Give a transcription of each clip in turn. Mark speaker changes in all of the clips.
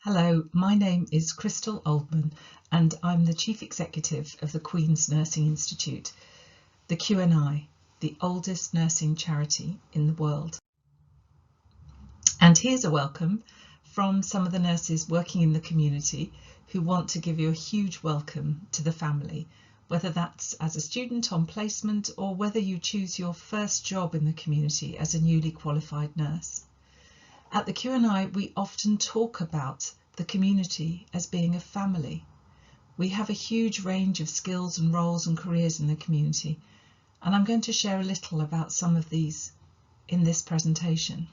Speaker 1: Hello, my name is Crystal Oldman and I'm the Chief Executive of the Queen's Nursing Institute, the QNI, the oldest nursing charity in the world. And here's a welcome from some of the nurses working in the community who want to give you a huge welcome to the family, whether that's as a student on placement or whether you choose your first job in the community as a newly qualified nurse. At the QNI, we often talk about the community as being a family. We have a huge range of skills and roles and careers in the community, and I'm going to share a little about some of these in this presentation.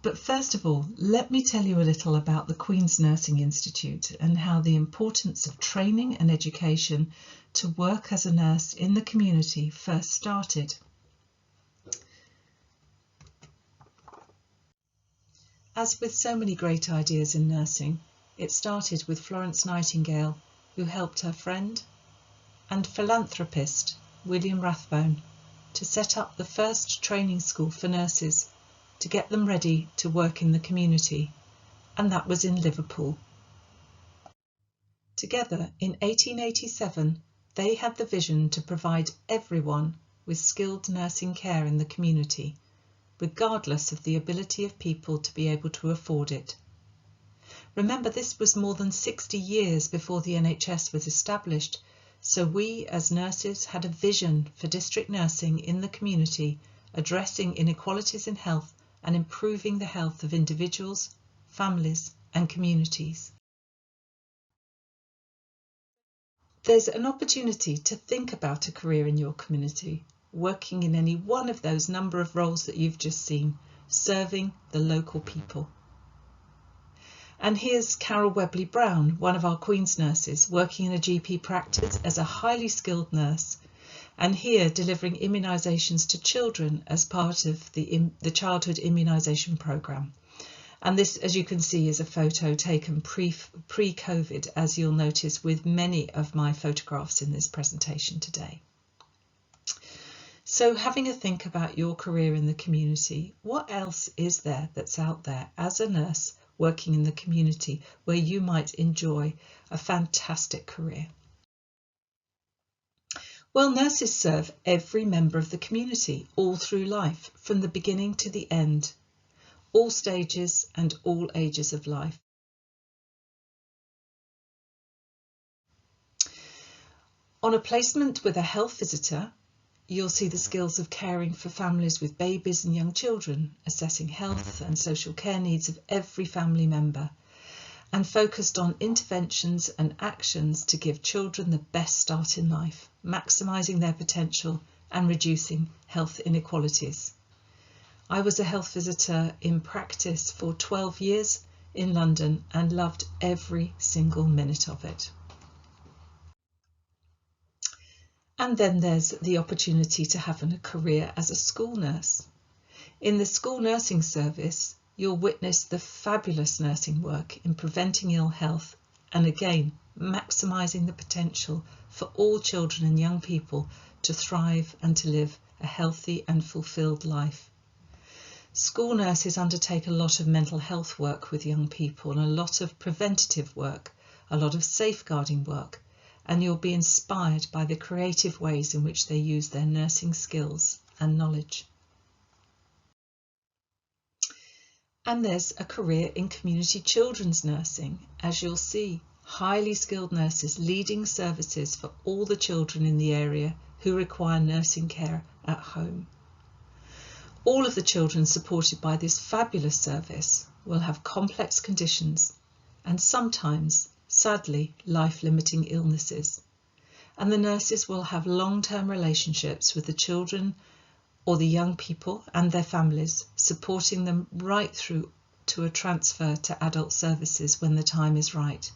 Speaker 1: But first of all, let me tell you a little about the Queen's Nursing Institute and how the importance of training and education to work as a nurse in the community first started. As with so many great ideas in nursing, it started with Florence Nightingale, who helped her friend and philanthropist William Rathbone to set up the first training school for nurses to get them ready to work in the community, and that was in Liverpool. Together in 1887, they had the vision to provide everyone with skilled nursing care in the community, regardless of the ability of people to be able to afford it. Remember, this was more than 60 years before the NHS was established, so we as nurses had a vision for district nursing in the community, addressing inequalities in health and improving the health of individuals, families and communities. There's an opportunity to think about a career in your community, working in any one of those number of roles that you've just seen, serving the local people. And here's Carol Webley Brown, one of our Queen's nurses, working in a GP practice as a highly skilled nurse, and here delivering immunisations to children as part of the childhood immunisation programme. And this, as you can see, is a photo taken pre-COVID, as you'll notice with many of my photographs in this presentation today. So having a think about your career in the community, what else is there that's out there as a nurse working in the community where you might enjoy a fantastic career? Well, nurses serve every member of the community all through life, from the beginning to the end, all stages and all ages of life. On a placement with a health visitor, you'll see the skills of caring for families with babies and young children, assessing health and social care needs of every family member, and focused on interventions and actions to give children the best start in life, maximising their potential and reducing health inequalities. I was a health visitor in practice for 12 years in London and loved every single minute of it. And then there's the opportunity to have a career as a school nurse. In the school nursing service, you'll witness the fabulous nursing work in preventing ill health and again, maximising the potential for all children and young people to thrive and to live a healthy and fulfilled life. School nurses undertake a lot of mental health work with young people and a lot of preventative work, a lot of safeguarding work, and you'll be inspired by the creative ways in which they use their nursing skills and knowledge. And there's a career in community children's nursing, as you'll see, highly skilled nurses leading services for all the children in the area who require nursing care at home. All of the children supported by this fabulous service will have complex conditions and sometimes, sadly, life-limiting illnesses. And the nurses will have long-term relationships with the children or the young people and their families, supporting them right through to a transfer to adult services when the time is right,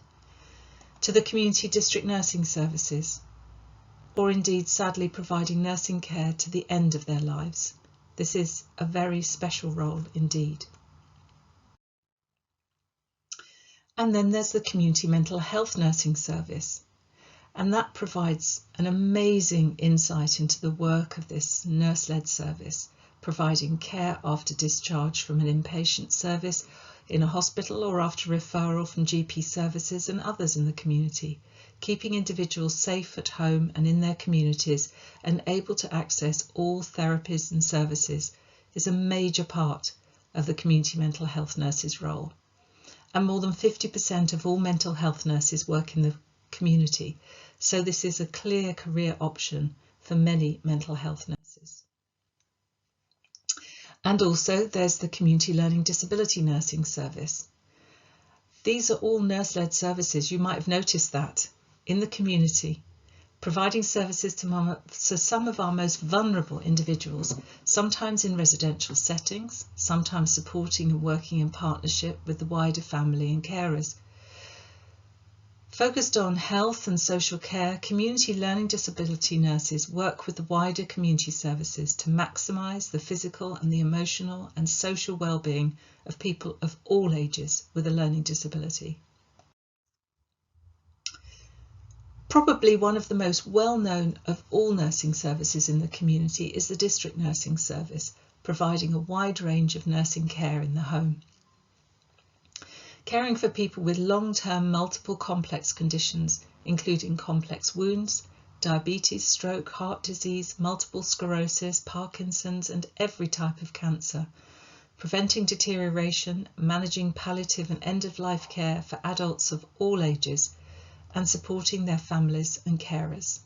Speaker 1: to the community district nursing services, or indeed sadly providing nursing care to the end of their lives. This is a very special role indeed. And then there's the community mental health nursing service, and that provides an amazing insight into the work of this nurse-led service providing care after discharge from an inpatient service in a hospital or after referral from GP services and others in the community, keeping individuals safe at home and in their communities and able to access all therapies and services is a major part of the community mental health nurse's role. And more than 50% of all mental health nurses work in the community, so this is a clear career option for many mental health nurses. And also there's the Community Learning Disability Nursing Service. These are all nurse-led services. You might have noticed that in the community, providing services to some of our most vulnerable individuals, sometimes in residential settings, sometimes supporting and working in partnership with the wider family and carers. Focused on health and social care, community learning disability nurses work with the wider community services to maximise the physical and the emotional and social well-being of people of all ages with a learning disability. Probably one of the most well-known of all nursing services in the community is the District Nursing Service, providing a wide range of nursing care in the home. Caring for people with long-term multiple complex conditions, including complex wounds, diabetes, stroke, heart disease, multiple sclerosis, Parkinson's and every type of cancer, preventing deterioration, managing palliative and end-of-life care for adults of all ages, and supporting their families and carers.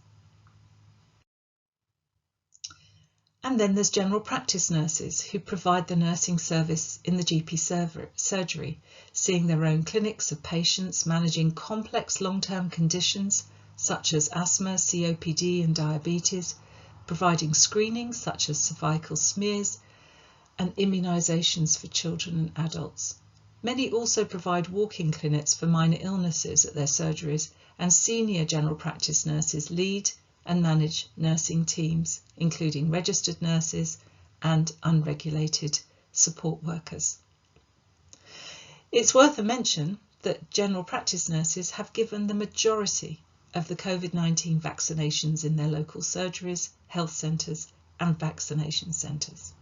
Speaker 1: And then there's general practice nurses who provide the nursing service in the GP surgery, seeing their own clinics of patients, managing complex long-term conditions such as asthma, COPD and diabetes, providing screenings such as cervical smears and immunisations for children and adults. Many also provide walk-in clinics for minor illnesses at their surgeries, and senior general practice nurses lead and manage nursing teams, including registered nurses and unregulated support workers. It's worth a mention that general practice nurses have given the majority of the COVID-19 vaccinations in their local surgeries, health centres and vaccination centres.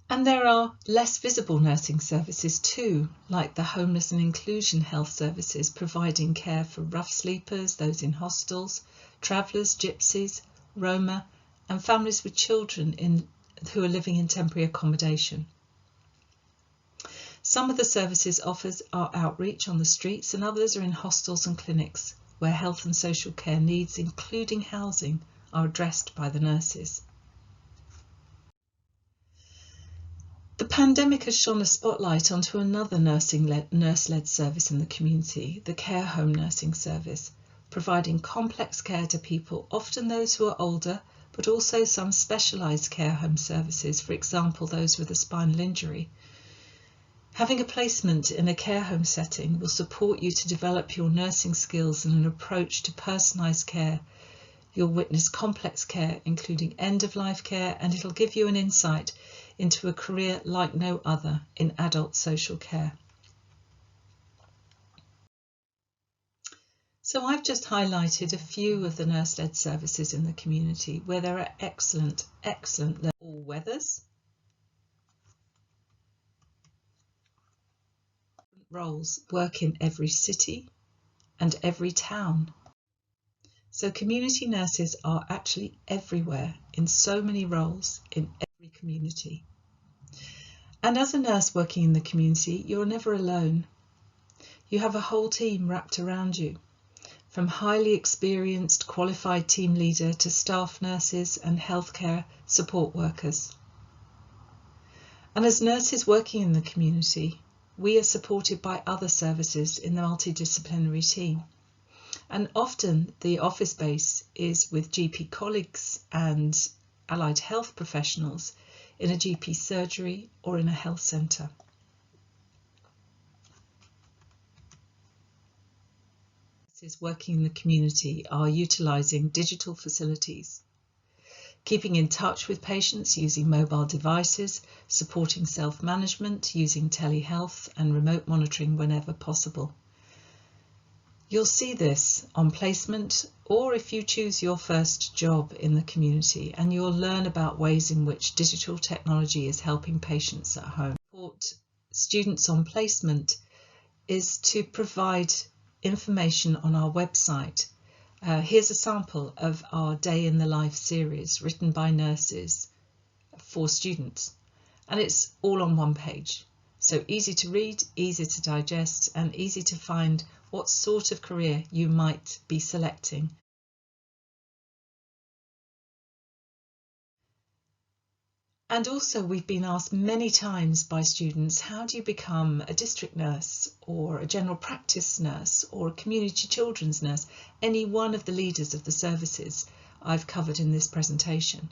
Speaker 1: And there are less visible nursing services too, like the homeless and inclusion health services, providing care for rough sleepers, those in hostels, travellers, gypsies, Roma, and families with children who are living in temporary accommodation. Some of the services offered are outreach on the streets, and others are in hostels and clinics, where health and social care needs, including housing, are addressed by the nurses. The pandemic has shone a spotlight onto another nurse-led service in the community, the care home nursing service, providing complex care to people, often those who are older, but also some specialised care home services, for example, those with a spinal injury. Having a placement in a care home setting will support you to develop your nursing skills and an approach to personalised care. You'll witness complex care, including end-of-life care, and it'll give you an insight into a career like no other in adult social care. So I've just highlighted a few of the nurse-led services in the community where there are excellent all weathers, roles, work in every city and every town. So community nurses are actually everywhere in so many roles in every community. And as a nurse working in the community, you're never alone. You have a whole team wrapped around you, from highly experienced qualified team leader to staff nurses and healthcare support workers. And as nurses working in the community, we are supported by other services in the multidisciplinary team. And often the office base is with GP colleagues and allied health professionals in a GP surgery or in a health centre. Nurses working in the community are utilising digital facilities, keeping in touch with patients using mobile devices, supporting self-management using telehealth and remote monitoring whenever possible. You'll see this on placement, or if you choose your first job in the community, and you'll learn about ways in which digital technology is helping patients at home. Support students on placement is to provide information on our website. Here's a sample of our Day in the Life series written by nurses for students, and it's all on one page. So easy to read, easy to digest, and easy to find what sort of career you might be selecting. And also, we've been asked many times by students, how do you become a district nurse or a general practice nurse or a community children's nurse? Any one of the leaders of the services I've covered in this presentation.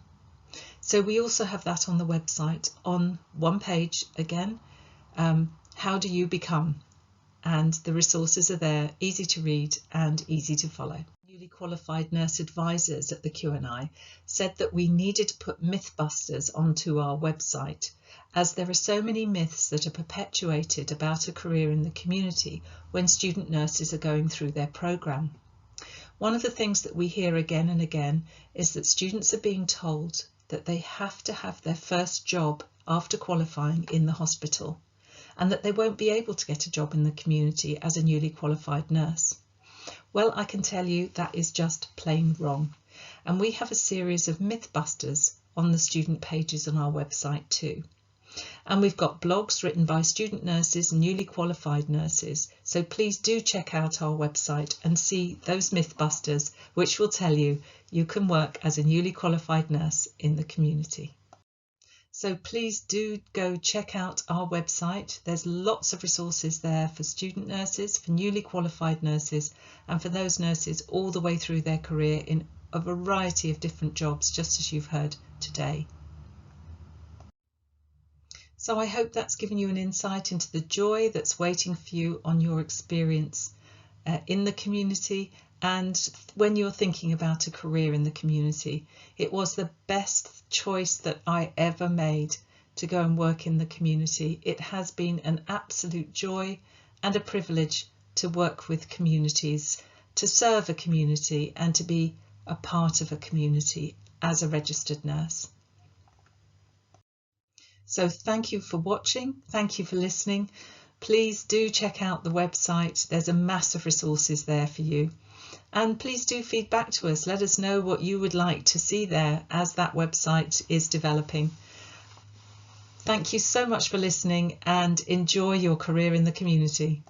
Speaker 1: So we also have that on the website on one page again. How do you become? And the resources are there, easy to read and easy to follow. Newly qualified nurse advisors at the QNI said that we needed to put Mythbusters onto our website, as there are so many myths that are perpetuated about a career in the community when student nurses are going through their programme. One of the things that we hear again and again is that students are being told that they have to have their first job after qualifying in the hospital, and that they won't be able to get a job in the community as a newly qualified nurse. Well, I can tell you that is just plain wrong. And we have a series of Mythbusters on the student pages on our website too. And we've got blogs written by student nurses and newly qualified nurses. So please do check out our website and see those Mythbusters, which will tell you you can work as a newly qualified nurse in the community. So please do go check out our website. There's lots of resources there for student nurses, for newly qualified nurses, and for those nurses all the way through their career in a variety of different jobs, just as you've heard today. So I hope that's given you an insight into the joy that's waiting for you on your experience in the community. And when you're thinking about a career in the community, it was the best choice that I ever made to go and work in the community. It has been an absolute joy and a privilege to work with communities, to serve a community, and to be a part of a community as a registered nurse. So thank you for watching. Thank you for listening. Please do check out the website. There's a mass of resources there for you. And please do feed back to us. Let us know what you would like to see there as that website is developing. Thank you so much for listening, and enjoy your career in the community.